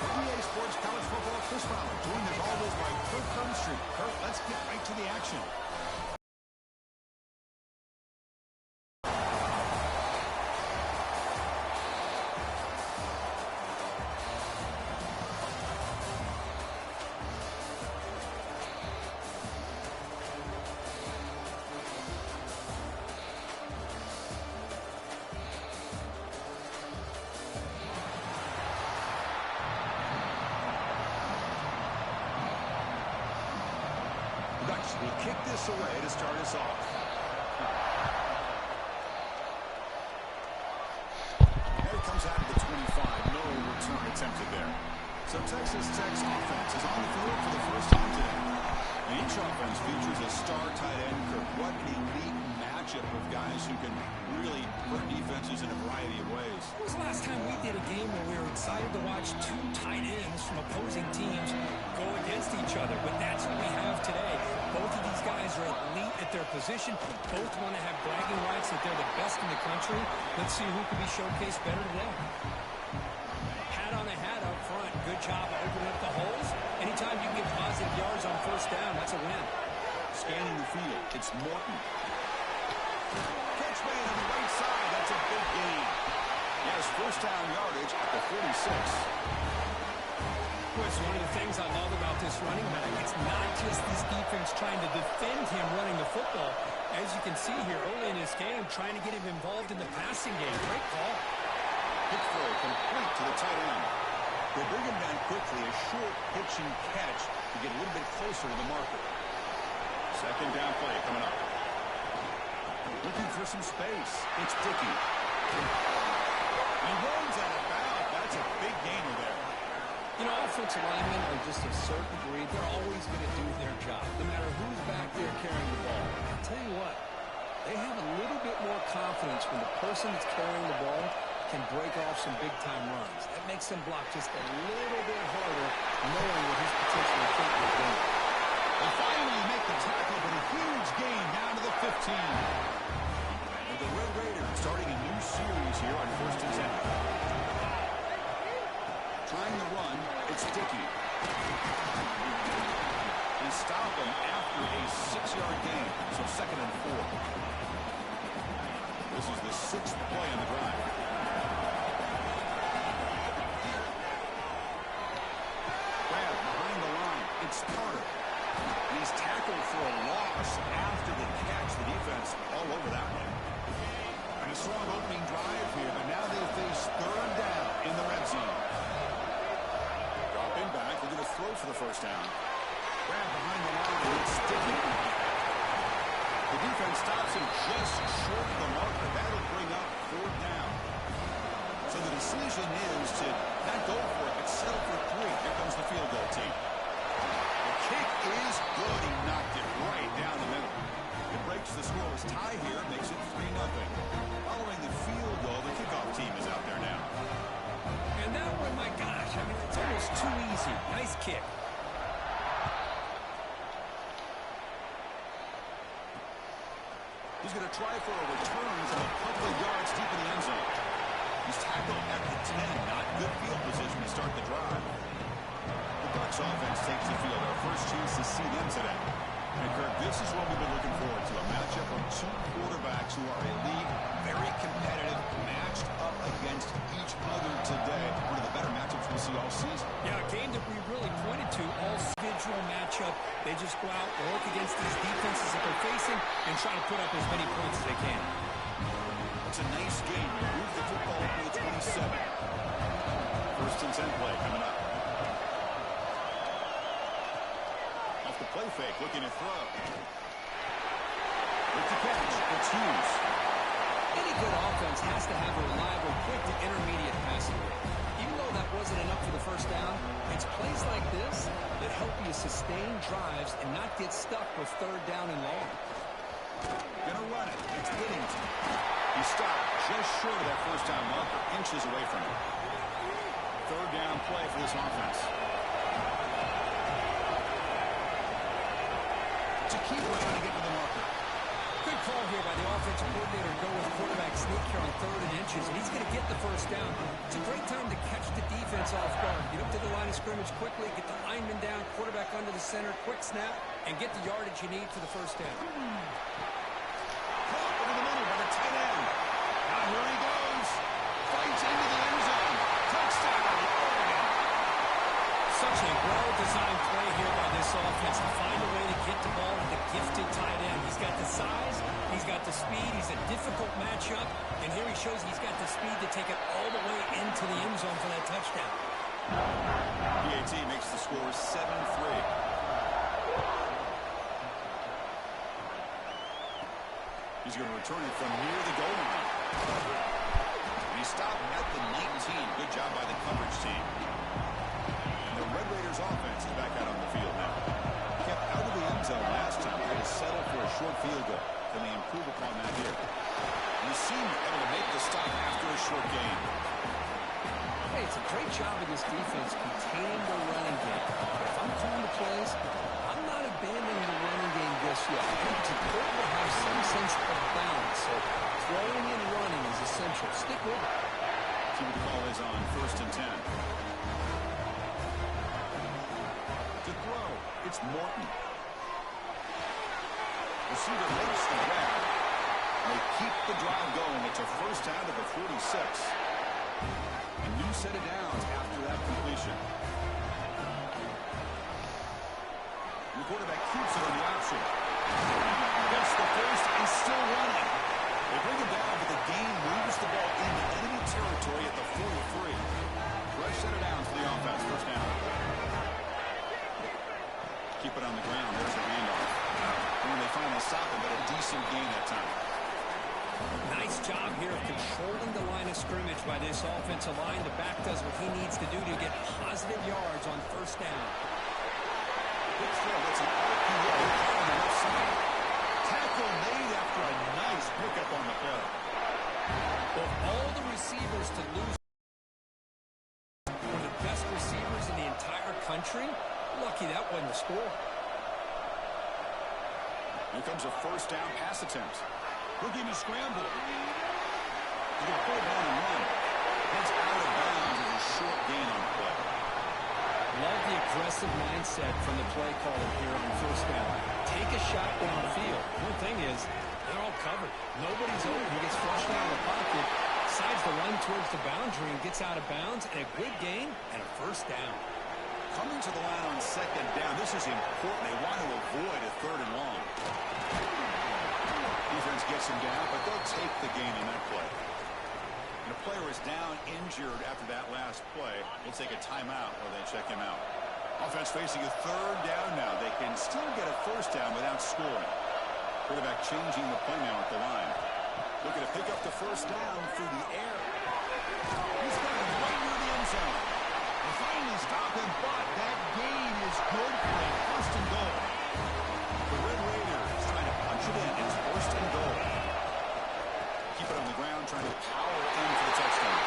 EA Sports College Football Chris Fowler, joined as always by Kurt Street. Kurt, let's get right to the action. Will kick this away to start us off. And it comes out of the 25. No return attempted there. So Texas Tech's offense is on the field for the first time today. And each offense features a star tight end. Kirk, what an elite matchup of guys who can really hurt defenses in a variety of ways. When was the last time we did a game where we were excited to watch two tight ends from opposing teams go against each other? But that's what we have today. Both of these guys are elite at their position. Both want to have bragging rights that they're the best in the country. Let's see who can be showcased better today. Hat on a hat up front. Good job of opening up the holes. Anytime you can get positive yards on first down, that's a win. Scanning the field, it's Morton. Catch made on the right side. That's a big gain. He has first down yardage at the 46. It's one of the things I love about this running back. It's not just this defense trying to defend him running the football. As you can see here early in this game, trying to get him involved in the passing game. Great call. Quick throw complete to the tight end. They bring him down quickly, a short pitch and catch to get a little bit closer to the marker. Second down play coming up. Looking for some space. It's Dickey. He runs out of bounds. That's a big gainer there. You know, offensive linemen are just a certain breed. They're always going to do their job, no matter who's back there carrying the ball. I'll tell you what, they have a little bit more confidence when the person that's carrying the ball can break off some big-time runs. That makes them block just a little bit harder, knowing what he's potentially capable of doing. They finally make the tackle, but a huge gain down to the 15. And the Red Raiders starting a new series here on 1st and 10. Trying to run, it's Dickey. And stop him after a 6-yard gain, so 2nd and 4. This is the 6th play on the drive. Grab behind the line, it's Carter. And he's tackled for a loss after the catch. The defense all over that one. And a strong opening drive here, but now they face 3rd down in the red zone. Back, they're going to throw for the first down. Grab behind the line, and it's Dickey. The defense stops him just short of the marker. That'll bring up 4th down. So the decision is to not go for it, but settle for 3. Here comes the field goal team. The kick is good. He knocked it right down the middle. It breaks the scoreless tie here, makes it 3-0. Following the field goal, the kickoff team is out there now. And that one, my gosh, I mean, it's almost too easy. Nice kick. He's going to try for a return from a couple of yards deep in the end zone. He's tackled at the 10. Not good field position to start the drive. The Bucs offense takes the field. Our first chance to see them today. And Kirk, this is what we've been looking forward to. A matchup of two quarterbacks who are elite, very competitive, matched up against each other today. One of the better matchups we'll see all season. Yeah, a game that we really pointed to, all individual matchup. They just go out, work against these defenses that they're facing, and try to put up as many points as they can. It's a nice game. Move the football up to the 27. 1st and 10 play coming up. Off the play fake, looking to throw. With the catch, it's Hughes. Any good offense has to have a reliable, quick to intermediate passing game. Even though that wasn't enough for the first down, it's plays like this that help you sustain drives and not get stuck with 3rd down and long. Gonna run it. It's Whittington. He stopped just short of that first down marker, inches away from it. 3rd down play for this offense. To keep trying to get to the marker. Good call here by the offensive coordinator to go with quarterback sneak here on 3rd and inches, and he's going to get the first down. It's a great time to catch the defense off guard. Get up to the line of scrimmage quickly, get the lineman down, quarterback under the center, quick snap, and get the yardage you need for the first down. Caught over the middle by the tight end. Now here he goes. Fights into the end zone. Touchdown, Oregon. Such a well-designed play here by this offense to find a way to get the ball to the gifted tight end. He's got the size, he's got the speed, he's a difficult matchup, and here he shows he's got the speed to take it all the way into the end zone for that touchdown. PAT makes the score 7-3. He's going to return it from near the goal line. And he stopped at the 19. Good job by the coverage team. And the Red Raiders offense is back out on the field now. Kept out of the end zone last time. They had to settle for a short field goal. Can they improve upon that here? And the senior able to make the stop after a short gain. Hey, it's a great job of this defense containing the running game. If I'm calling the plays, I'm not abandoning the running game just yet. I think it's important to have some sense of balance. So throwing and running is essential. Stick with it. See what the call is on 1st and 10. To throw, it's Morton. Receiver makes the grab. They keep the drive going. It's a first down to the 46. A new set of downs after that completion. And the quarterback keeps it on the option. Gets the first and still running. They bring him down, but the gain moves the ball into enemy territory at the 43. Fresh set of downs for the offense. First down. Keep it on the ground. There's the handoff. And when they finally stop him, but a decent gain that time. Nice job here of controlling the line of scrimmage by this offensive line. The back does what he needs to do to get positive yards on first down. Big throw. It's an RPO on the left side. Tackle made after a nice pickup on the play. Of all the receivers to lose, one of the best receivers in the entire country, lucky that wasn't the score. Here comes a first down pass attempt. He'll give you scramble. He's going to put it on and run. Heads out of bounds as a short gain on the play. Love the aggressive mindset from the play caller here on first down. Take a shot downfield. One thing is, they're all covered. Nobody's open. He gets flushed out of the pocket, decides to run towards the boundary and gets out of bounds, and a good gain and a first down. Coming to the line on second down. This is important. They want to avoid a 3rd and long. Defense gets him down, but they'll take the gain on that play. And a player is down injured after that last play. We'll take a timeout while they check him out. Offense facing a 3rd down now. They can still get a first down without scoring. Quarterback changing the play now at the line. Looking to pick up the first down through the air. He's got him right near the end zone. They finally stop him, but that gain is good for a first and goal. The Red Raiders trying to punch it in. It's first and goal. Keep it on the ground, trying to power in for the touchdown.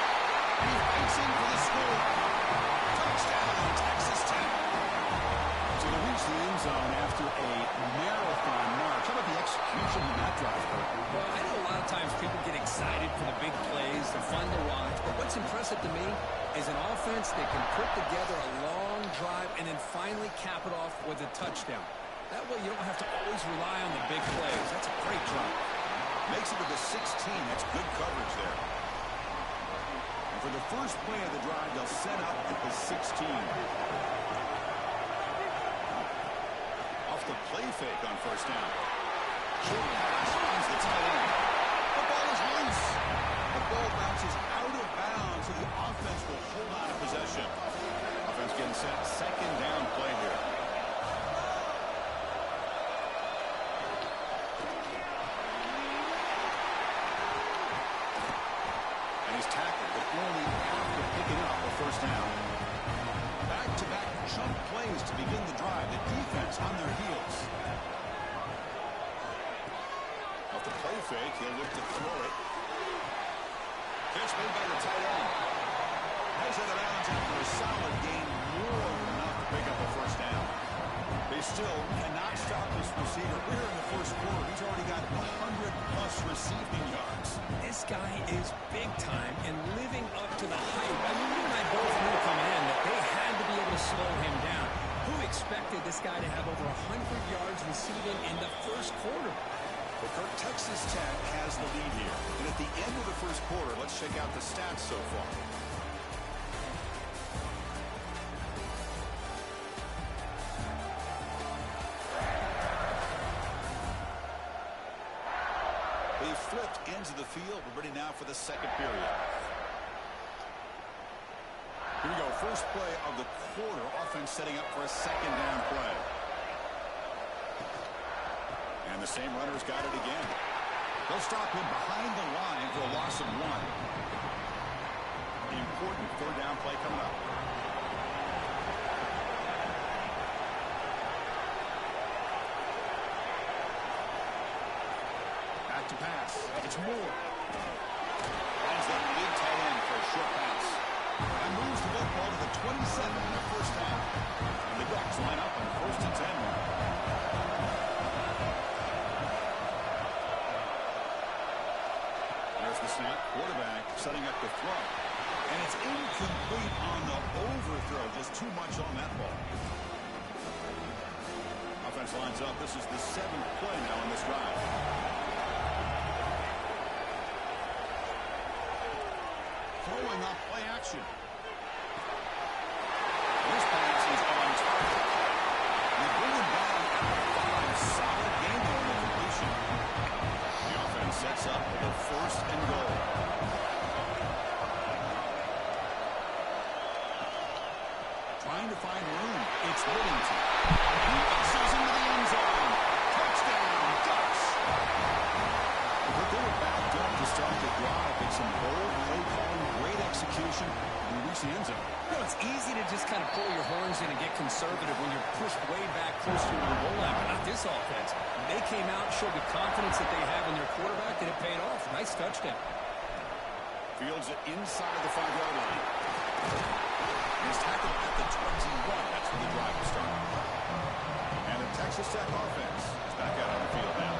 And he fights in for the score. Touchdown, Texas Tech. So they reach the end zone after a marathon march. How about the execution in that drive, Kurt? Well, I know a lot of times people get excited for the big plays. They're fun to watch. But what's impressive to me is an offense that can put together a long drive and then finally cap it off with a touchdown. That way you don't have to always rely on the big plays. That's a great drive. Makes it to the 16. That's good coverage there. And for the first play of the drive, they'll set up at the 16. Off the play fake on first down. Short pass finds the tight end. The ball is loose. The ball bounces out of bounds, so the offense will hold on to possession. Offense getting set. Second down play here. And he's tackled, but only after picking up the first down. Back-to-back jump plays to begin the drive. The defense on their heels. Off the play fake, he'll look to throw it. Catch made by the tight end. Heads out of bounds after a solid gain, more than enough to pick up a first down. They They still cannot stop this receiver. Here in the first quarter, he's already got 100-plus receiving yards. This guy is big time and living up to the hype. I mean, you and I both knew coming in that they had to be able to slow him down. Who expected this guy to have over 100 yards receiving in the first quarter? Well, Kirk, Texas Tech has the lead here. And at the end of the first quarter, let's check out the stats so far. They flipped into the field. We're ready now for the second period. Here we go. First play of the quarter. Offense setting up for a second down play. And the same runner's got it again. They'll stop him behind the line for a loss of 1. The important third down play coming up. Back to pass. It's Moore. Lines up big tight end for a short pass. And moves the football to the 27 in the first half. And the Ducks line up on first and 10. There's the snap. Quarterback setting up the throw. And it's incomplete on the overthrow. Just too much on that ball. Offense lines up. This is the 7th play now in this drive. Throwing up play action. This pass is on target. They bring him down at the 5. Solid game on the completion. The offense sets up for the first and goal. Trying to find room. It's Whittington. He passes into the end zone. Touchdown, Ducks. But they were backed up to start the drive. It's some bold play calling, great execution, and reach the end zone. You know, it's easy to just kind of pull your horns in and get conservative when you're pushed way back close to the goal line, but not this offense. They came out, showed the confidence that they have in their quarterback, and it paid off. Nice touchdown. Fields it inside the 5-yard line. He's tackled at the 21. That's where the drive will start. And the Texas Tech offense is back out on the field now.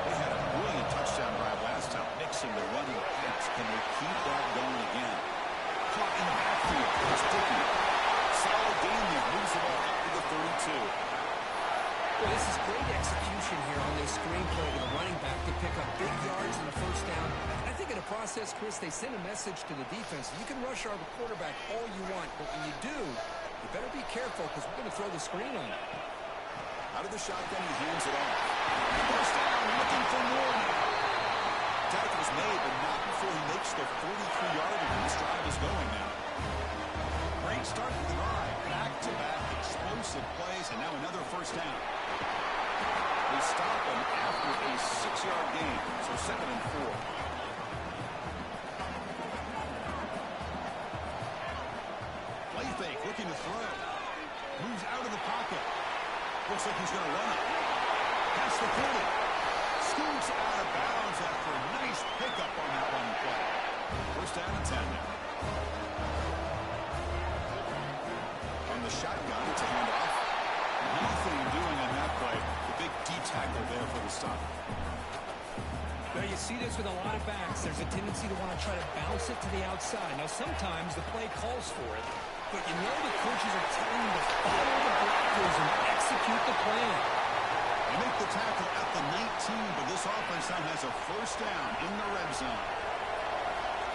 They had a brilliant touchdown drive last time, mixing the running pass. Can they keep that going again? Caught in the backfield. It's Dickey. Solid game there. Moves the ball up to the 32. Well, this is great execution here on this screenplay to the running back to pick up big yards in the first down. I think in the process, Chris, they send a message to the defense. You can rush our quarterback all you want, but when you do, you better be careful because we're going to throw the screen on him. Out of the shotgun, he hands it off. First down, looking for more now. Tackle is made, but not before he makes the 43-yarder. This drive is going now. Great start to the drive. Back-to-back explosive plays, and now another first down. They stop him after a 6-yard gain, so 2nd and 4. Play fake, looking to throw. Moves out of the pocket. Looks like he's going to run it. Past the 40. Scoots out of bounds after a nice pickup on that one play. First down and 10 now. On the shotgun, it's a handoff. Nothing doing on that play. The big D tackle there for the stop. Now, you see this with a lot of backs. There's a tendency to want to try to bounce it to the outside. Now, sometimes the play calls for it, but you know the coaches are telling you to follow the blockers and execute the plan. They make the tackle at the 19, but this offense now has a first down in the red zone.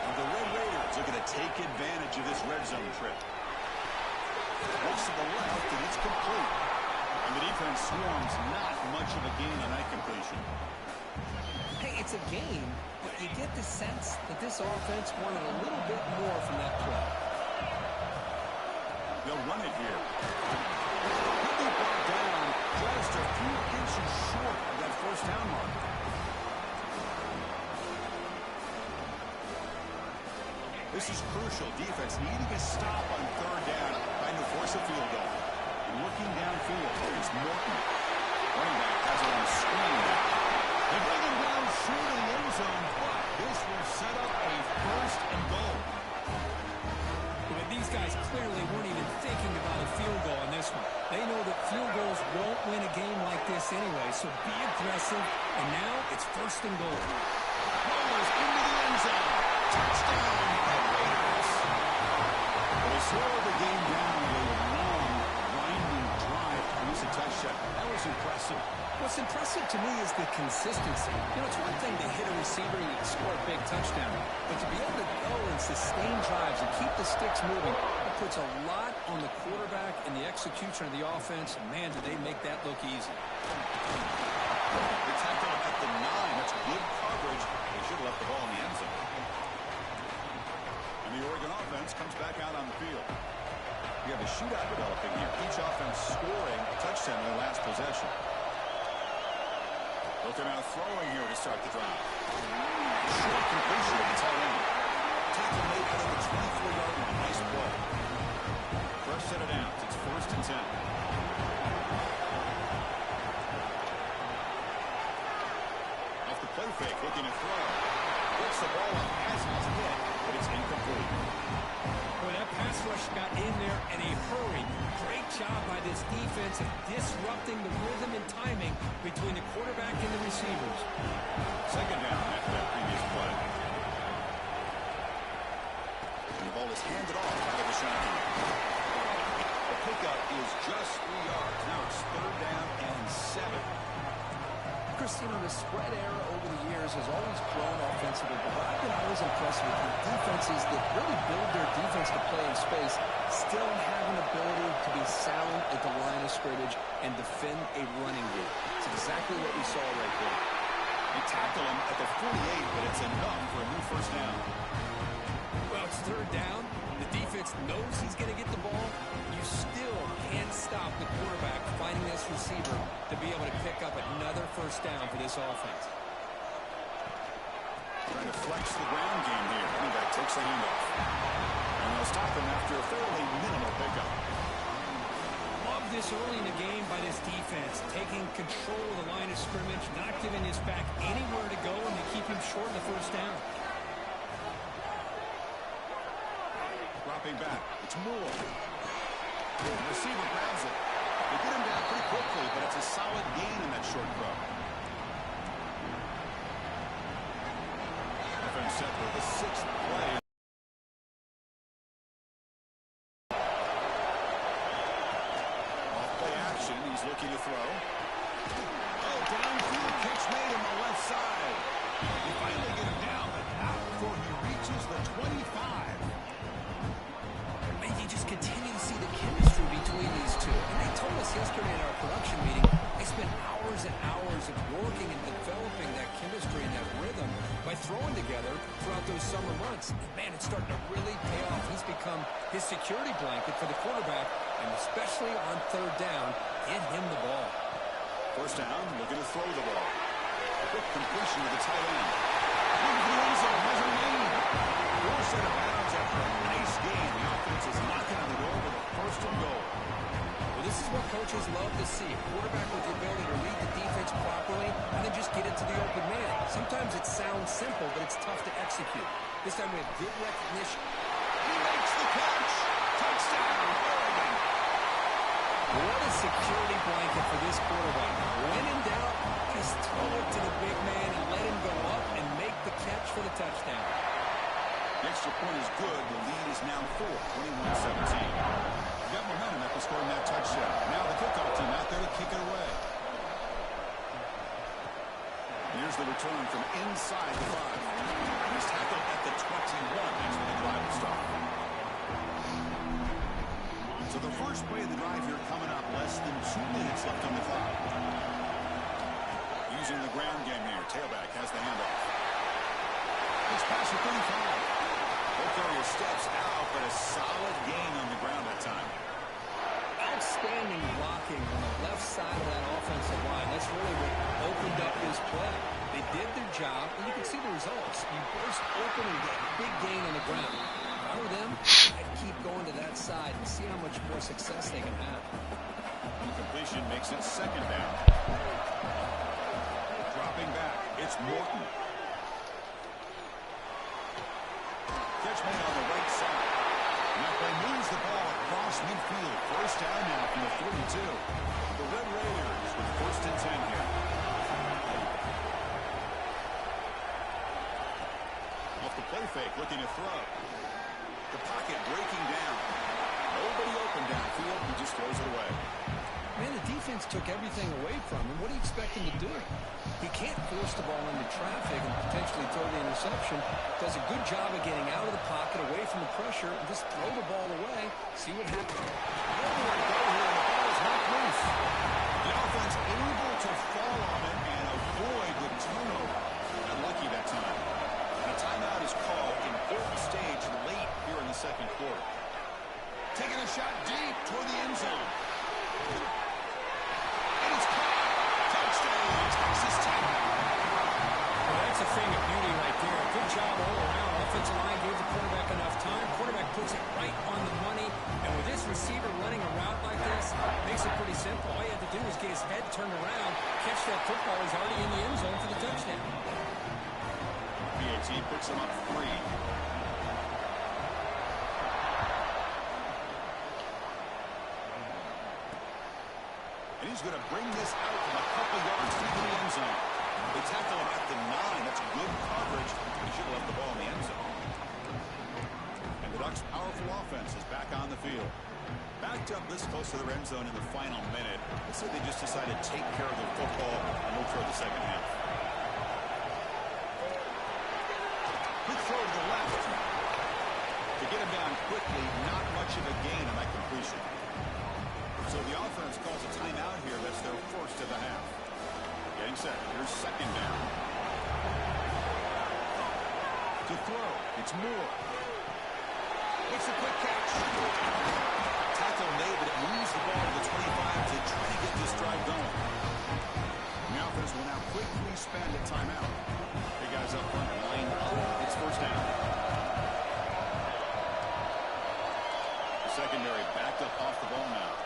And the Red Raiders are going to take advantage of this red zone trip. Looks to the left, and it's complete. And the defense swarms, not much of a gain on that completion. Hey, it's a game, but you get the sense that this offense wanted a little bit more from that play. They'll run it here. He'll be brought down just a few inches short of that first down mark. This is crucial. Defense needing a stop on 3rd down, trying to force a field goal. Looking downfield, it's Morton. Running back has it on the screen. They bring him down short of the end zone, but this will set up a first and goal. But these guys clearly weren't even thinking about a field goal on this one. They know that field goals won't aggressive, and now it's first and goal. Rolls into the end zone. Touchdown, Raiders. They slow the game down with a long, winding drive to produce a touchdown. That was impressive. What's impressive to me is the consistency. You know, it's one thing to hit a receiver and you can score a big touchdown, but to be able to go and sustain drives and keep the sticks moving, it puts a lot on the quarterback and the execution of the offense. Man, did they make that look easy. They tackle at the 9. That's good coverage. They should have left the ball in the end zone. And the Oregon offense comes back out on the field. We have a shootout developing here. Each offense scoring a touchdown in their last possession. Looking out throwing here to start the drive. Short completion to the tight end. Tackle made out of the 24-yard line. Nice play. First set of downs. It's 1st and 10. Off the play fake, looking to throw. Gets the ball up as he's hit, but it's incomplete. Boy, that pass rush got in there in a hurry. Great job by this defense of disrupting the rhythm and timing between the quarterback and the receivers. Second down after that previous play. And the ball is handed off out of the shotgun. The pickup is just 3 yards. Now it's 3rd down and 7. Chris, you know, the spread era over the years has always grown offensively, but I've been always impressed with the defenses that really build their defense to play in space, still have an ability to be sound at the line of scrimmage and defend a running game. It's exactly what we saw right there. They tackle him at the 48, but it's enough for a new 1st down. Well, it's 3rd down. The defense knows he's going to get the ball. You still can't stop the quarterback finding this receiver to be able to pick up another 1st down for this offense. Trying to flex the ground game here. Running back takes the handoff. And they'll stop him after a fairly minimal pickup. Love this early in the game by this defense, taking control of the line of scrimmage, not giving his back anywhere to go, and they keep him short of the 1st down. Dropping back. It's Moore. The receiver grabs it. They get him down pretty quickly, but it's a solid gain in that short throw. Offense set for the 6th play. Off play action. He's looking to throw. Oh, downfield catch made on the left side. They finally get him down, but not before he reaches the 25. You just continue to see the chemistry between these two. And they told us yesterday in our production meeting, they spent hours and hours of working and developing that chemistry and that rhythm by throwing together throughout those summer months. And man, it's starting to really pay off. He's become his security blanket for the quarterback, and especially on 3rd down, get him the ball. 1st down, looking to throw the ball. Quick completion to the tight end. Into the end zone, has a lane. 4 set of bounds after a nice game. The offense is knocking on the door with a 1st and goal. Well, this is what coaches love to see. A quarterback with the ability to read the defense properly and then just get it to the open man. Sometimes it sounds simple, but it's tough to execute. This time we have good recognition. He makes the catch. Touchdown, Oregon. What a security blanket for this quarterback. When in doubt, just throw it to the big man and let him go up and make the catch for the touchdown. The extra point is good. The lead is now 4, 21-17. Got momentum after scoring that touchdown. Now the kickoff team out there to kick it away. Here's the return from inside the 5. He's tackled at the 21. That's where the drive will start. So the first play of the drive here coming up. Less than 2 minutes left on the clock. Using the ground game here. Tailback has the handoff. It's past the 35. Carrier steps out, but a solid gain on the ground that time. Outstanding blocking on the left side of that offensive line. That's really what opened up this play. They did their job, and you can see the results. You burst open and get a big gain on the ground. If I were them, I'd keep going to that side and see how much more success they can have. Incompletion makes it 2nd down. Dropping back, it's Morton. Catch made on the right side. McClay moves the ball across midfield. 1st down now from the 42. The Red Raiders with 1st and 10 here. Play fake, looking to throw. The pocket breaking down. Nobody open downfield. He just throws it away. Man, the defense took everything away from him. What do you expect him to do? He can't force the ball into traffic and potentially throw the interception. Does a good job of getting out of the pocket, away from the pressure, and just throw the ball away. See what happens. Nowhere to go here, and the ball is knocked loose. The offense able to fall on it and avoid the turnover. Got lucky that time. And a timeout is called. Important stage late here in the second quarter. Taking a shot deep toward the end zone. And it's caught. Touchdown, Texas Tech. Well, that's a thing of beauty right there. Good job all around. Offensive line gave the quarterback enough time. Quarterback puts it right on the money. And with this receiver running a route like this, makes it pretty simple. All you have to do is get his head turned around, catch that football. He's already in the end zone for the touchdown. BAT puts him up 3. And he's going to bring this out from a couple yards into the end zone. They tackle him at the 9. That's good coverage. He should have left the ball in the end zone. And the Ducks' powerful offense is back on the field. Backed up this close to their end zone in the final minute. Let's say they just decided to take care of the football and move toward the second half. Quick throw to the left. To get him down quickly, not much of a gain on that completion. So the offense calls a timeout here. That's their first of the half. Getting set. Here's second down. To throw. It's Moore. It's a quick catch. Tackle made, but it moves the ball to the 25 to try to get this drive going. The offense will now quickly spend a timeout. Big guys up front, line up. It's first down. The secondary backed up off the ball now.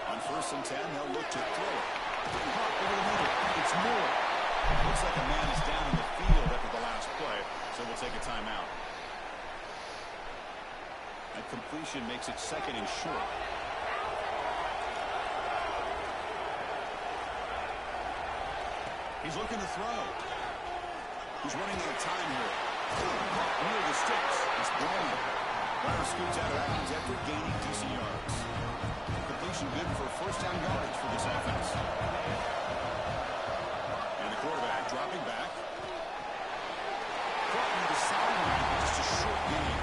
On 1st and 10, they'll look to throw it. Over the middle. It's Moore. Looks like a man is down in the field after the last play, so we'll take a timeout. That completion makes it second and short. He's looking to throw. He's running out of time here. Near the sticks. It's blown. Runner scoots out of bounds after gaining decent yards. Completion good for first down yardage for this offense. And the quarterback dropping back. Caught near the sideline for just a short gain.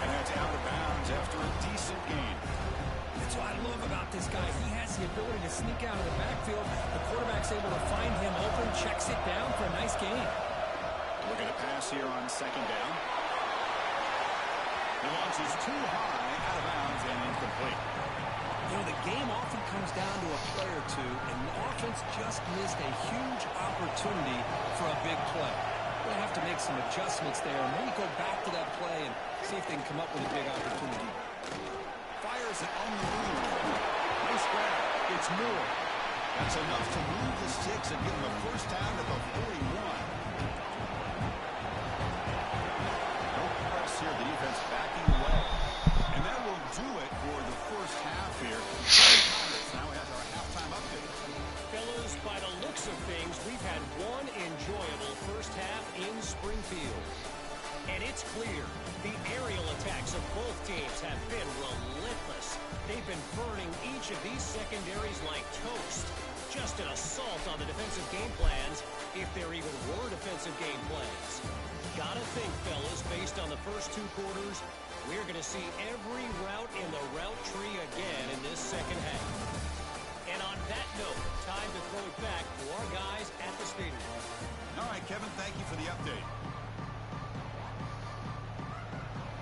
And that's out of bounds after a decent gain. That's what I love about this guy. He has the ability to sneak out of the backfield. The quarterback's able to find him open, checks it down for a nice gain. Looking to pass here on second down. The launch is too high, out of bounds, and incomplete. You know, the game often comes down to a play or two, and the offense just missed a huge opportunity for a big play. They'll have to make some adjustments there, and maybe go back to that play and see if they can come up with a big opportunity. Fires it on the move. Nice grab. It's Moore. That's enough to move the sticks and give them a first down at the 41. No press here. The defense backing away. And that will do it for the first half here. Now we have our halftime update. Fellas, by the looks of things, we've had one enjoyable first half in Springfield. And it's clear the aerial attacks of both teams have been relentless. They've been burning each of these secondaries like toast. Just an assault on the defensive game plans, if there even were defensive game plans. Gotta think, fellas, based on the first 2 quarters, we're going to see every route in the route tree again in this second half. And on that note, time to throw it back to our guys at the stadium. All right, Kevin, thank you for the update.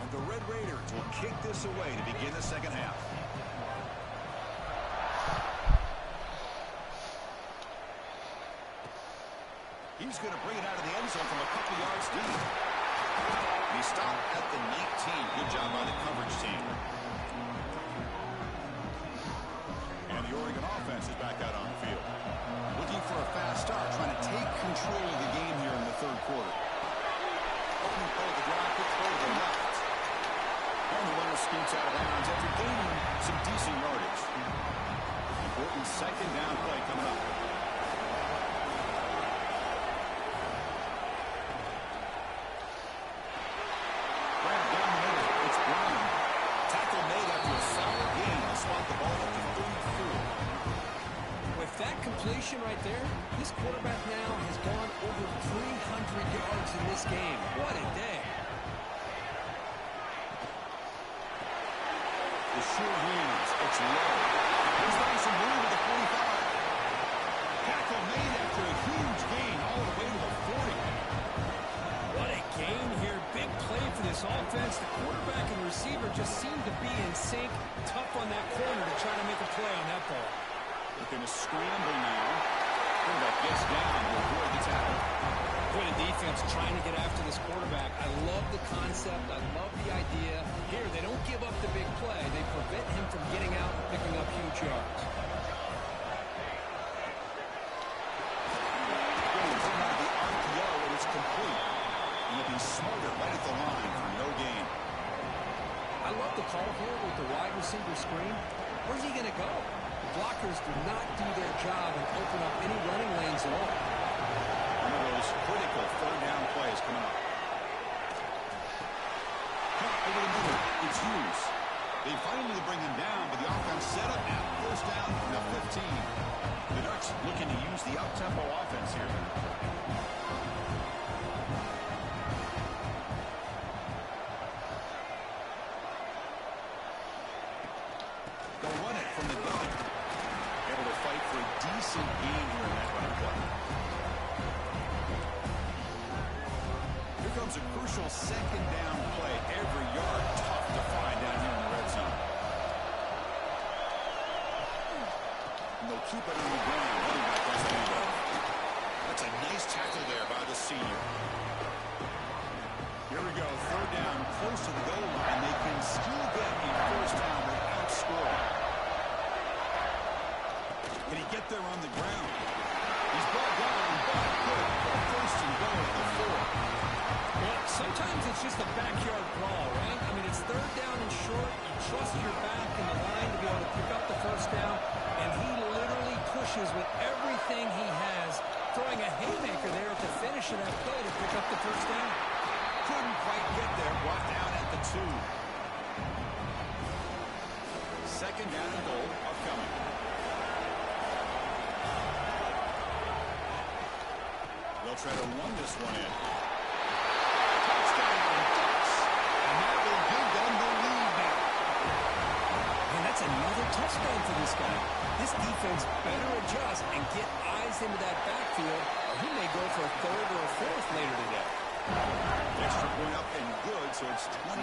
And the Red Raiders will kick this away to begin the second half. He's going to bring it out of the end zone from a couple yards deep. He stopped at the 19. Good job by the coverage team. And the Oregon offense is back out on the field. Looking for a fast start, trying to take control of the game here in the third quarter. Opening play of the drive, quick throw to the left. And the runner scoots out of bounds after gaining some decent yardage. Important second down play coming up. separation right there. This quarterback now has gone over 300 yards in this game. What a day. The sure hands. It's low. He's got some room at the 45. Tackle made after a huge gain all the way to the 40. What a gain here. Big play for this offense. The quarterback and receiver just seem to be in sync. Tough on that corner to try to make a play on that ball. Looking to scramble now. Quarterback gets down to avoid the tackle. Good defense trying to get after this quarterback. I love the concept. I love the idea. Here, they don't give up the big play. They prevent him from getting out and picking up huge yards. The RPO, and it's complete. And looking smarter right at the line for no gain. I love the call here with the wide receiver screen. Where's he going to go? The blockers do not do their job and open up any running lanes at all. One of those critical third down plays coming up. Cut over the middle. It's Hughes. They finally bring him down, but the offense set up now. First down from the 15. The Ducks looking to use the up-tempo offense here. They'll run it from the gun. Able to fight for a decent gain here in that run play. Here comes a crucial second down play. Every yard tough to find down here in the red zone. And they'll keep it on the ground. Running back has the handoff. That's a nice tackle there by the senior. Here we go. Third down, close to the goal line. They can still get a first down without scoring. Can he get there on the ground? He's brought down, but good for first and goal at the 4. Well, sometimes it's just a backyard brawl, right? I mean, it's third down and short. You trust your back in the line to be able to pick up the first down, and he literally pushes with everything he has, throwing a haymaker there at the finish of that play to pick up the first down. Couldn't quite get there. Brought down at the 2. Second down and goal upcoming. They'll try to run this one in. Touchdown, Ducks. And that will give them the lead now. And that's another touchdown for this guy. This defense better adjust and get eyes into that backfield, or he may go for a third or a fourth later today. Extra point up and good, so it's 28-24.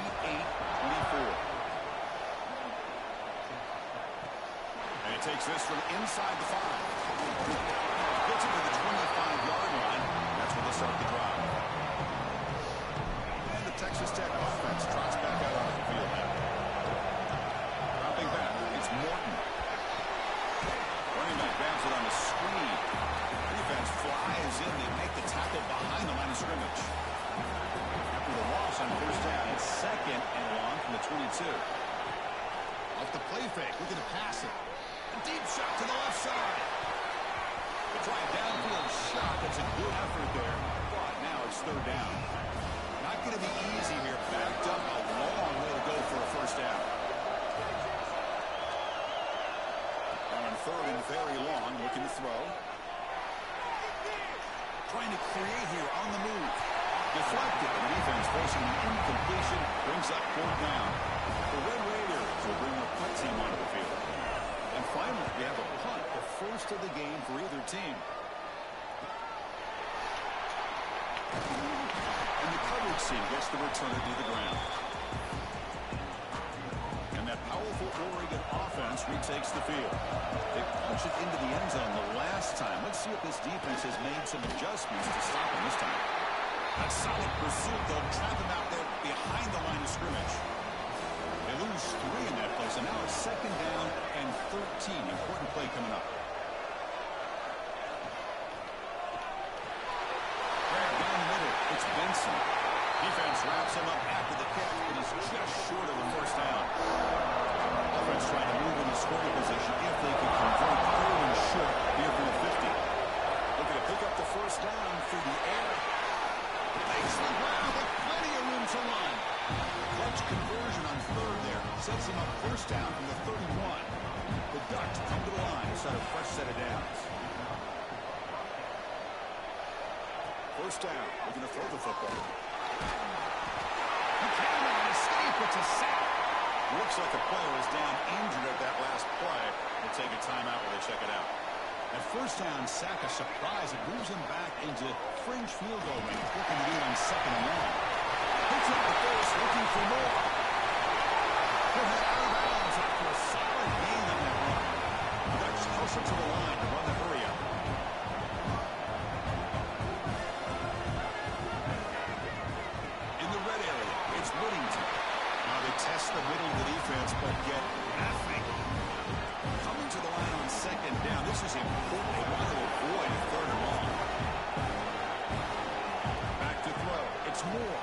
And he takes this from inside the 5. Gets it to the 25-yard line. That's where they'll start the drive. And the Texas Tech offense trots back out on the field now. Dropping back, it's Morton. Running back grabs it on the screen. Defense flies in. They make the tackle behind the line of scrimmage. After the loss on first down, it's second and long from the 22. Off the play fake, looking to pass it. A deep shot to the left side. They try a downfield shot. That's a good effort there. But now it's third down. Not going to be easy here. Backed up a long way to go for a first down. Now on third and very long, looking to throw. Trying to create here on the move. Deflected. The defense forcing an incompletion. Brings up fourth down. The Red Raiders will bring the punt team onto the field. And finally, we have a punt, the first of the game for either team. And the coverage team gets the returner to the ground. And that powerful Oregon offense retakes the field. They punch it into the end zone the last time. Let's see if this defense has made some adjustments to stop him this time. A solid pursuit. They'll trap him out there behind the line of scrimmage. They lose 3 in that place, and now it's second down and 13. Important play coming up. Grab down the middle. It's Benson. Defense wraps him up after the catch, but he's just short of the first down. Offense trying to move into scoring position if they can convert third and short here from the 50. Looking to pick up the first down through the air. Makes the ground with plenty of room to run. Clutch conversion on third there. Sets him up first down from the 31. The Ducks come to the line to set a fresh set of downs. First down. Looking to throw the football. He cannot escape. It's a sack. Looks like a player is down injured at that last play. They'll take a timeout while they check it out. At first down, sack a surprise. It moves him back into fringe field goal range. Looking to do on 2nd and 1. Picks up the first, looking for more. He'll head out of bounds after a solid gain on that run. The Ducks closer to the line to run the hurry up. In the red area, it's Whittington. Now they test the middle of the defense, but get nothing. Coming to the line on 2nd down. This is important. They want to avoid a 3rd and long. Back to throw. It's Moore.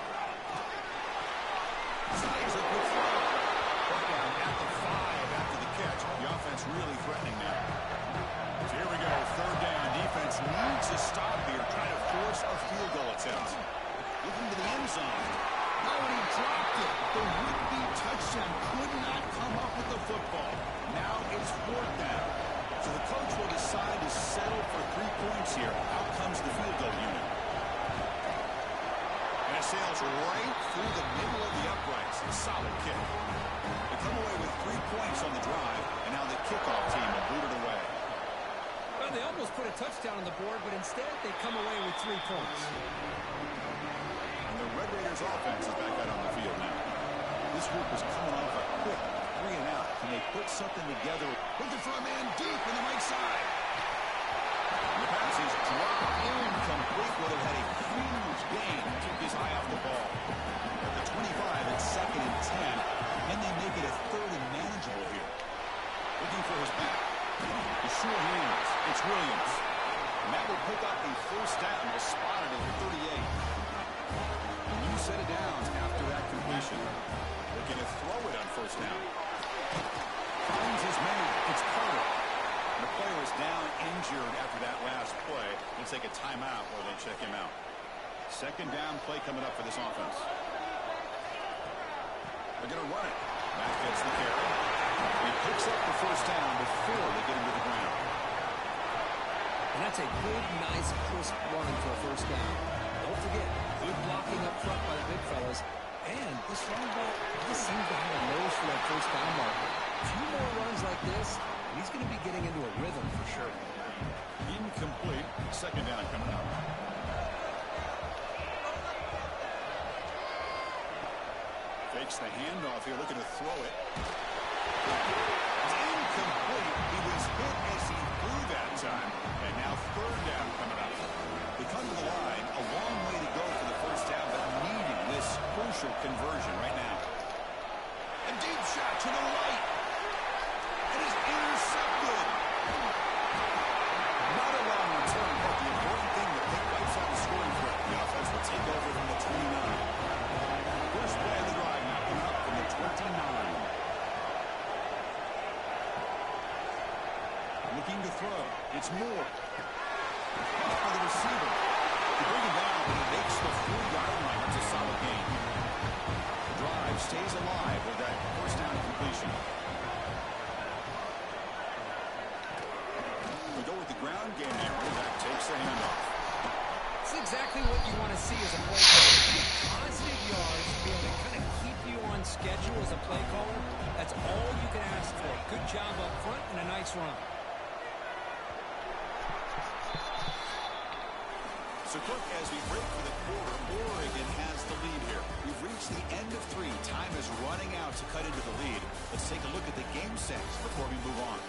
Size a good throw. Put down at the 5 after the catch. The offense really threatening now. So here we go. 3rd down. Defense needs to stop here. Trying to force a field goal attempt. Looking to the end zone. Oh, and he dropped it. The would-be touchdown could not come up with the football. Now it's 4th down. So the coach will decide to settle for 3 points here. Out comes the field goal unit. And it sails right through the middle of the uprights. A solid kick. They come away with 3 points on the drive, and now the kickoff team will boot it away. Well, they almost put a touchdown on the board, but instead they come away with 3 points. And the Red Raiders offense is back out on the field now. This group is coming off a quick 3 and out. Can they put something together? Looking for a man deep in the right side. And the pass is dropped incomplete. Would have had a huge gain. Took his eye off the ball. At the 25, it's 2nd and 10. And they make it a 3rd and manageable here. Looking for his back. The short hands. It's Williams. And that will pick up the 1st down. Will spot it at the 38. A new set of downs after that completion. Looking to throw it on 1st down. Finds his man. It's Carter. The player is down injured after that last play. They'll take a timeout while they check him out. 2nd down play coming up for this offense. They're going to run it. Matt gets the carry. He picks up the 1st down before they get him to the ground. And that's a good, nice, crisp run for a 1st down. Don't forget, good blocking up front by the big fellas. And this running back just seems to have a nose for that 1st down marker. A few more runs like this, and he's going to be getting into a rhythm for sure. Incomplete. 2nd down coming up. Fakes the handoff here, looking to throw it. It's incomplete. He was hit as he threw that time. And now 3rd down coming up. They come to the line. A long way to go for the 1st down, but needing this crucial conversion right now. A deep shot to the right. It is intercepted. Not a long return, but the important thing that they wipes out the scoring threat. The offense will take over from the 29. First play of the drive now coming up from the 29. Looking to throw. It's Moore. Off by the receiver. To bring him down, he makes the 4-yard line. That's a solid gain. The drive stays alive with that 1st down completion. We go with the ground game here. That takes the handoff. It's exactly what you want to see as a play caller. Positive yards, be able to kind of keep you on schedule as a play caller. That's all you can ask for. Good job up front and a nice run. So, quick, as we break for the quarter, Oregon has the lead here. We've reached the end of 3. Time is running out to cut into the lead. Let's take a look at the game sets before we move on.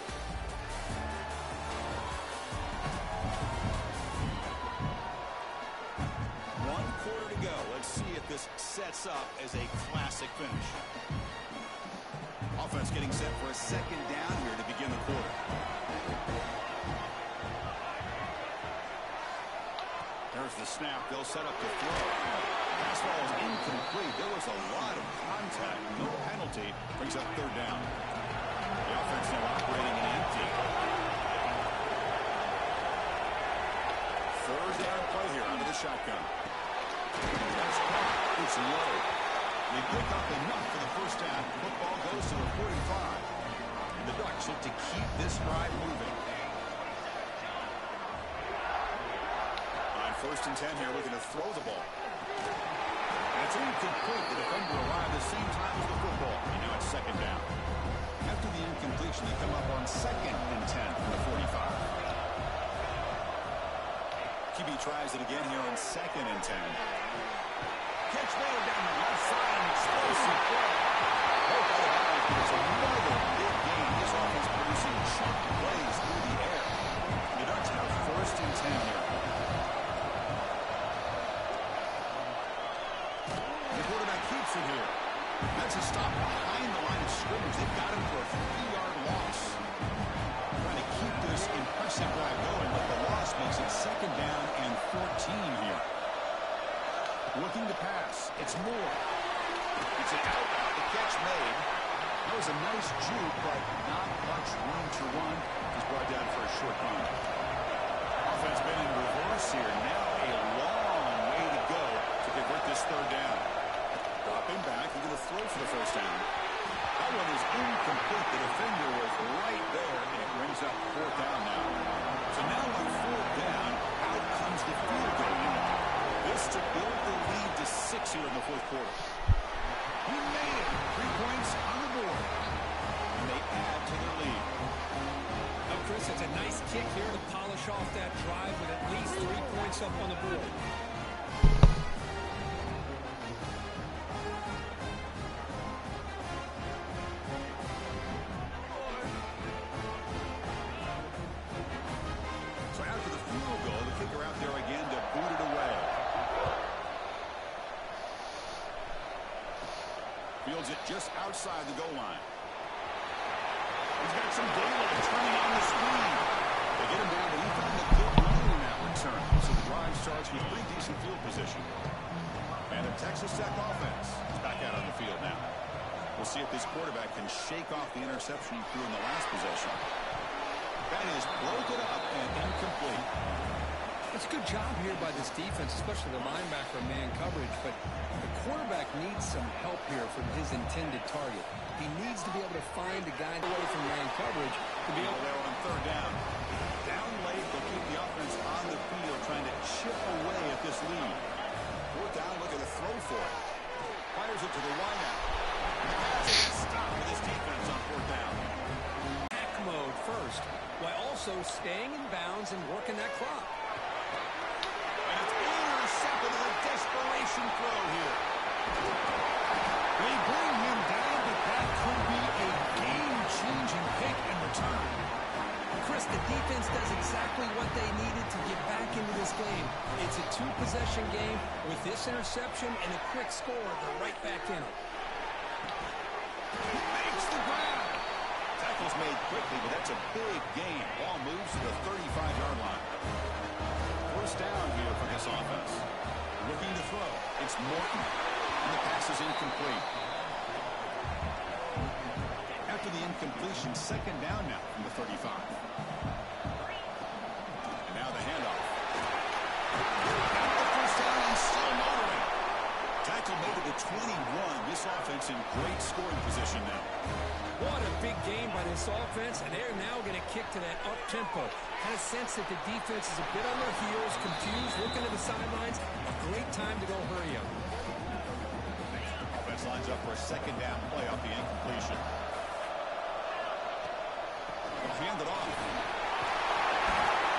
One quarter to go. Let's see if this sets up as a classic finish. Offense getting set for a 2nd down here to begin the quarter. There's the snap. They'll set up the throw. Pass ball is incomplete. There was a lot of contact. No penalty. Brings up 3rd down. The offense now operating an empty. 3rd down play here under the shotgun. That's caught. It's low. They pick up enough for the 1st down. Football goes to the 45. And the Ducks look to keep this drive moving. First and 10 here, looking to throw the ball. And it's incomplete. The defender arrived at the same time as the football. And now it's second down. After the incompletion, they come up on second and 10 from the 45. QB tries it again here on second and 10. Catch made down the left side, an explosive play. Both out of bounds, but it's another big game. This offense producing chunk plays through the air. The Ducks have first and 10 here. The quarterback keeps it here. That's a stop behind the line of scrimmage. They've got him for a 3-yard loss. Trying to keep this impressive drive going, but the loss makes it second down and 14 here. Looking to pass. It's Moore. It's an out. The catch made. That was a nice juke, but not much room to run. He's brought down for a short run. Offense been in reverse here. Now a long way to go to convert this third down. Dropping back. He's going to throw for the first down. That one is incomplete. The defender was right there, and it brings up fourth down now. So now on fourth down, out comes the field goal unit. This to build the lead to 6 here in the fourth quarter. He made it. 3 points on the board. And they add to their lead. Now, Chris, it's a nice kick here to polish off that drive with at least 3 points up on the board. So after the field goal, the kicker out there again to boot it away. Fields it just outside the goal line. He's got some daylight turning on the speed. They get him down, but he found a good runner in that return. So the drive starts with pretty decent field position. And the Texas Tech offense is back out on the field now. We'll see if this quarterback can shake off the interception he threw in the last possession. That is broken up and incomplete. It's a good job here by this defense, especially the linebacker man coverage, but the quarterback needs some help here from his intended target. He needs to be able to find a guy away from man coverage to be able there on third down. Down late, they'll keep the offense on the field trying to chip away at this lead. Fourth down, looking to throw for it. Fires it to the wideout. And the pass is stopped with his defense on fourth down. attack mode first, while also staying in bounds and working that clock. And it's intercepted in a desperation throw here. They bring him down, but that could be a game-changing pick in return. Chris, the defense does exactly what they needed to get back into this game. It's a 2-possession game. With this interception and a quick score, they're right back in it. He makes the grab. Tackle's made quickly, but that's a big gain. Ball moves to the 35-yard line. First down here for this offense. Looking to throw. It's Morton. And the pass is incomplete. After the incompletion, second down now from the 35. And now the handoff. First down and still motoring. Tackle made it to 21. This offense in great scoring position now. What a big game by this offense, and they're now going to kick to that up-tempo. Kind of sense that the defense is a bit on their heels, confused, looking to the sidelines. A great time to go hurry up. Offense lines up for a second down play off the incompletion. They'll hand it off.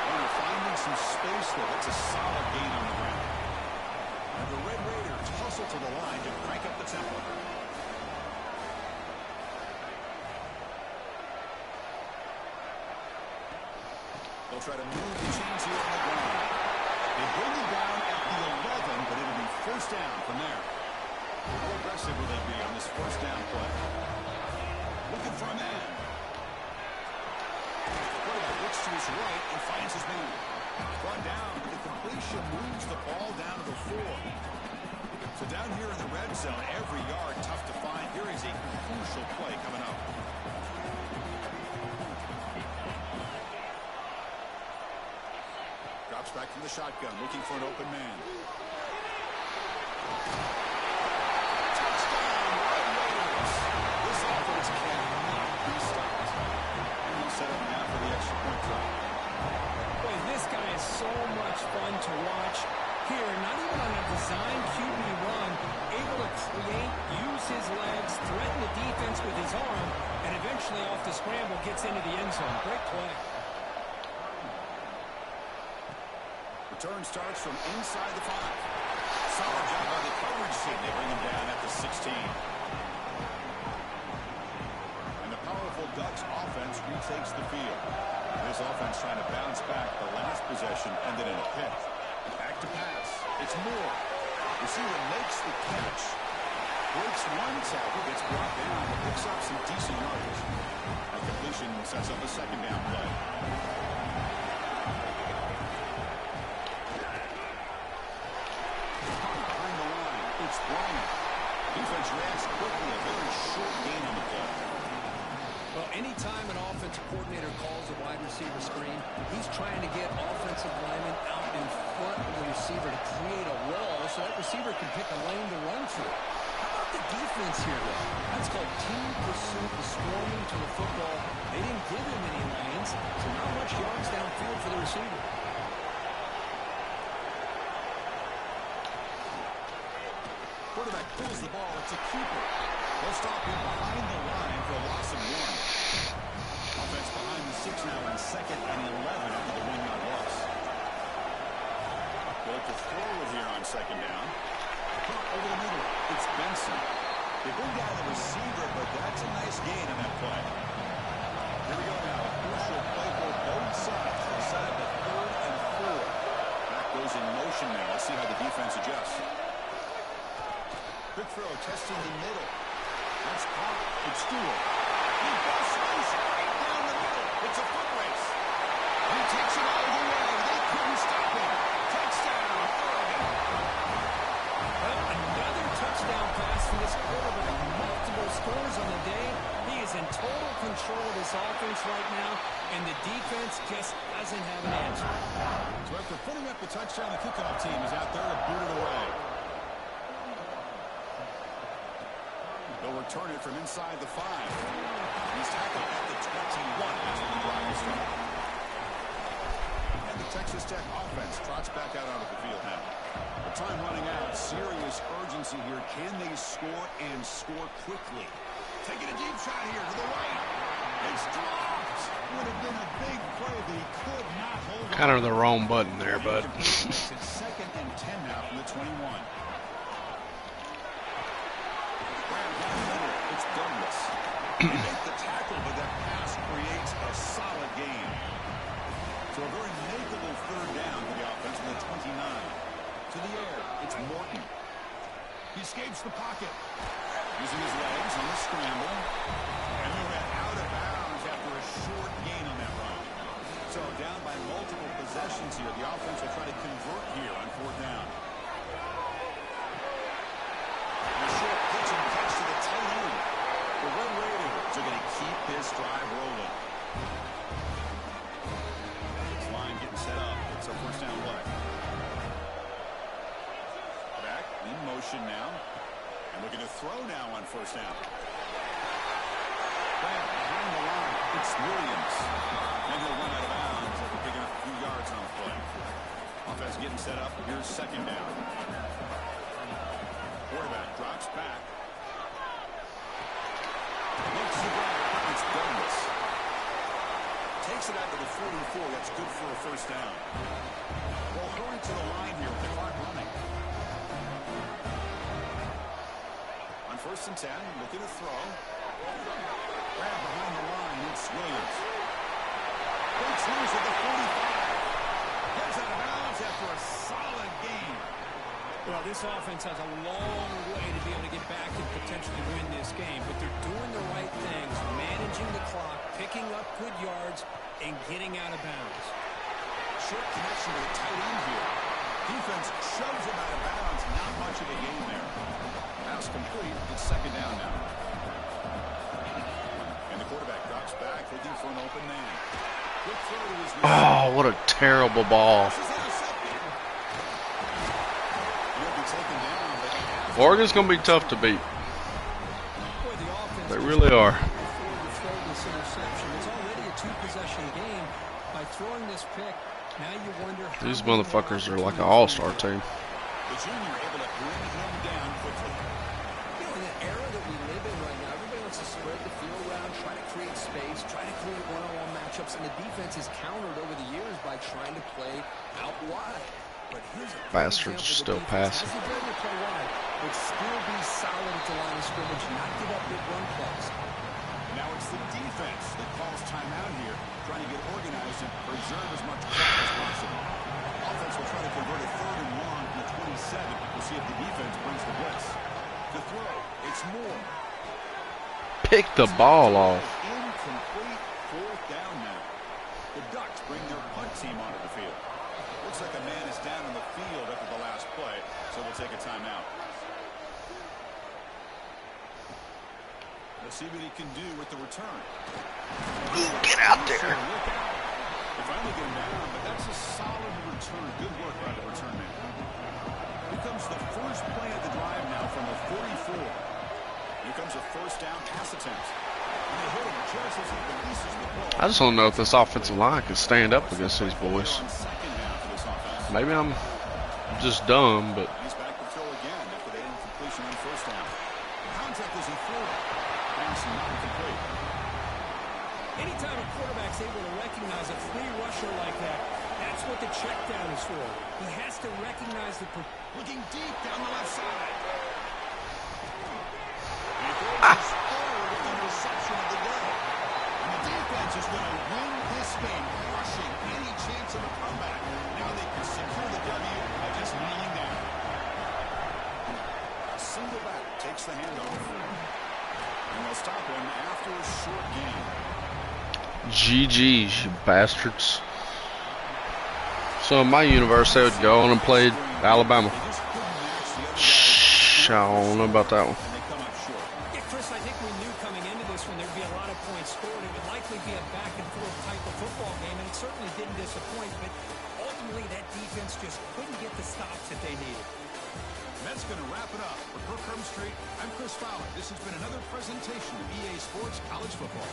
And they're finding some space there. That's a solid gain on the ground. And the Red Raiders hustle to the line to crank up the tempo. They'll try to move the chains here on the ground. They bring it down at the 11, but it'll be first down from there. How aggressive will they be on this first down play? Looking for a man. Quarterback looks to his right and finds his man. Brought down, but the completion moves the ball down to the 4. So down here in the red zone, every yard tough to find. Here is a crucial play coming up. Drops back from the shotgun, looking for an open man. Touchdown, Red Raiders. This offense cannot be stopped. And he'll set up now for the extra point try. Boy, this guy is so much fun to watch. zone. Great play. Return starts from inside the 5. Solid job by the coverage team. They bring him down at the 16. And the powerful Ducks offense retakes the field. This offense trying to bounce back. The last possession ended in a pick. Back to pass. It's Moore. Receiver makes the catch. Breaks one tackle, gets brought down, but picks up some decent yardage. That completion sets up a second down play. Behind the line, it's Bryant. Defense reacts quickly, a very short gain on the play. Well, anytime an offensive coordinator calls a wide receiver screen, he's trying to get offensive linemen out in front of the receiver to create a wall so that receiver can pick a lane to run through. How about the defense here, though? That's called team pursuit, the swarming to the football. They didn't give him any lanes, so not much yards downfield for the receiver. Quarterback pulls the ball. It's a keeper. They'll stop him behind the line for a loss of 1. Offense behind the 6 now in 2nd and 11 after the 1-yard loss. They'll look to throw it here on 2nd down. Over the middle, it's Benson. They bring down the receiver, but that's a nice gain on that play. Here we go now. A crucial play for both sides. They set up a 3rd and 4. Back goes in motion now. Let's see how the defense adjusts. Quick throw, testing the middle. That's caught. It's Stewart. He busts loose right down the middle. It's a foot race. He takes it all the way. They couldn't stop him. Touchdown, Oregon. Well, another touchdown pass for this quarterback. Multiple scores on the day. He is in total control of this offense right now, and the defense just doesn't have an answer. So after putting up the touchdown, the kickoff team is out there to boot it away. They'll return it from inside the 5. He's tackled at the 21 after the drive start. And the Texas Tech offense trots back out onto the field now. The time running out. Serious urgency here. Can they score and score quickly? Taking a deep shot here to the right. It's dropped. Would have been a big play, but he could not hold it. Kind of the wrong button there, bud. It's 2nd and 10 now from the 21. It's Douglas. They make the tackle, but that pass creates a solid gain. So a very makeable 3rd down for the offense from the 29. To the air, it's Morton. He escapes the pocket. Using his legs on the scramble. And he went out of bounds after a short gain on that run. So down by multiple possessions here. The offense will try to convert here on 4th down. And a short pitch and catch to the tight end. The Red Raiders are going to keep this drive rolling. This line getting set up. It's a 1st down play. Back in motion now. And looking to throw now on 1st down. Back behind the line. It's Williams. And he'll run out of bounds after picking up a few yards on the play. Offense getting set up. Here's 2nd down. Quarterback drops back. Looks around. It's Douglas. Takes it out to the 44. That's good for a 1st down. Well, hurry to the line here with the clock running. On 1st and 10, looking to throw. Grab behind the line. It's Williams. Breaks loose at the 45. Gets out of bounds after a solid gain. Well, this offense has a long way to be able to get back and potentially win this game, but they're doing the right things, managing the clock, picking up good yards, and getting out of bounds. Short connection to the tight end here. Defense shoves him out of bounds. Not much of a gain there. Pass complete. It's 2nd down now. And the quarterback drops back, looking for an open man. Quick throw to his receiver. Oh, what a terrible ball. Oregon's going to be tough to beat. They really are. These motherfuckers are like an all-star team. The junior able to bring him down quickly. You know, in the era that we live in right now, everybody wants wants to spread the field around, try to create space, try to create one-on-one matchups, and the defense has countered over the years by trying to play out wide. But here's a Bastards still passing. Has the ability to play wide, but still be solid at the line of scrimmage, not give up big run plays. Now it's the defense that calls timeout here, trying to get organized and preserve as much clock as possible. Offense will try to convert a 3rd and long from the 27. We'll see if the defense brings the blitz. To throw, it's Moore. Pick the ball off. Incomplete 4th down now. The Ducks bring their punt team onto the field. Looks like a man is down on the field after the last play, so we'll take a timeout. Let's see what he can do with the return. Get out there. They finally get him down, but that's a solid return. Good work by the return man. Here comes the first play of the drive now from the 44. Here comes a 1st down pass attempt. And they hit him just as he releases the ball. I just don't know if this offensive line can stand up against these boys. Maybe I'm just dumb, but He's back to throw again after they had incompletion on 1st down. Contact as he threw it. Pass not complete. Anytime a quarterback's able to recognize a free rusher like that, that's what the check down is for. He has to recognize the... Looking deep down the left side. He throws his 3rd interception of the day. And the defense is going to win this game, crushing any chance of a comeback. Now they can secure the W by just kneeling down. A single back takes the handoff. And they'll stop him after a short game. GG's, you bastards. So in my universe, they would go on and play Alabama. Shh, I don't know about that one. Yeah, Chris, I think we knew coming into this one there'd be a lot of points scored. It would likely be a back-and-forth type of football game, and it certainly didn't disappoint, but ultimately that defense just couldn't get the stops that they needed. That's going to wrap it up. For Kirk Street, I'm Chris Fowler. This has been another presentation of EA Sports College Football.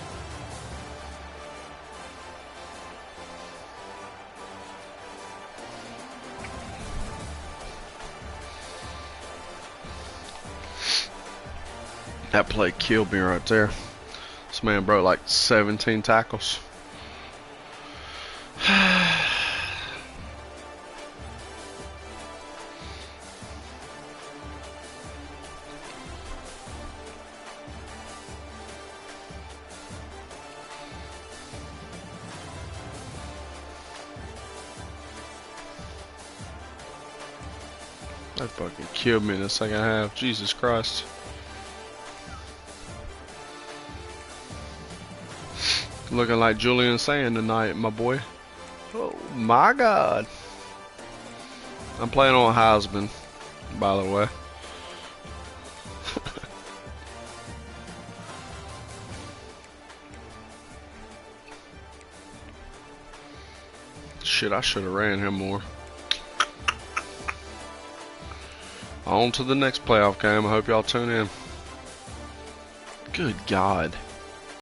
That play killed me right there. This man broke like 17 tackles. That fucking killed me in the second half. Jesus Christ. Looking like Julian Sand tonight, my boy. Oh my God. I'm playing on Heisman, by the way. Shit, I should have ran him more. On to the next playoff game. I hope y'all tune in. Good God.